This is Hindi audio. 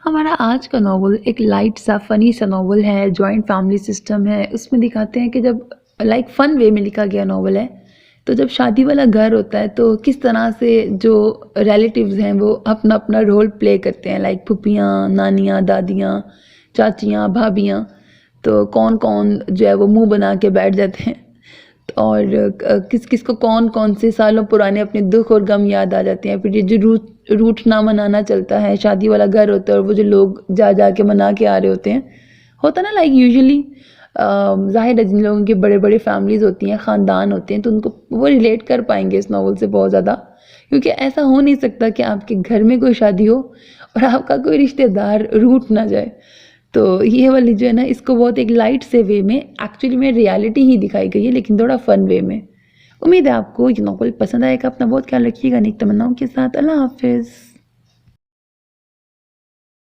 हमारा आज का नॉवल एक लाइट सा फ़नी सा नॉवल है, जॉइंट फैमिली सिस्टम है। उसमें दिखाते हैं कि जब लाइक फ़न वे में लिखा गया नॉवल है, तो जब शादी वाला घर होता है तो किस तरह से जो रिलेटिव्स हैं वो अपना-अपना रोल प्ले करते हैं, लाइक फूफियाँ, नानियाँ, दादियाँ, चाचियाँ, भाभियाँ। तो कौन-कौन जो है वो मुँह बना के बैठ जाते हैं और किस-किस को कौन-कौन से सालों पुराने अपने दुःख और गम याद आ जाते हैं। फिर ये जो रूठना मनाना चलता है, शादी वाला घर होता है और वो जो लोग जा के मना के आ रहे होते हैं, होता है ना लाइक यूजुअली ज़ाहिर है जिन लोगों की बड़े-बड़े फैमिलीज़ होती हैं, ख़ानदान होते हैं, तो उनको वो रिलेट कर पाएँगे इस नॉवल से बहुत ज़्यादा। क्योंकि ऐसा हो नहीं सकता कि आपके घर में कोई शादी हो और आपका कोई रिश्तेदार रूठ ना जाए। तो ये वाली जो है ना, इसको बहुत एक लाइट से वे में एक्चुअली में रियलिटी ही दिखाई गई है, लेकिन थोड़ा फ़न वे में। उम्मीद है आपको ये नॉवल पसंद आएगा। अपना बहुत ख्याल रखिएगा। नेक तमन्नाओं के साथ अल्लाह हाफ़िज़।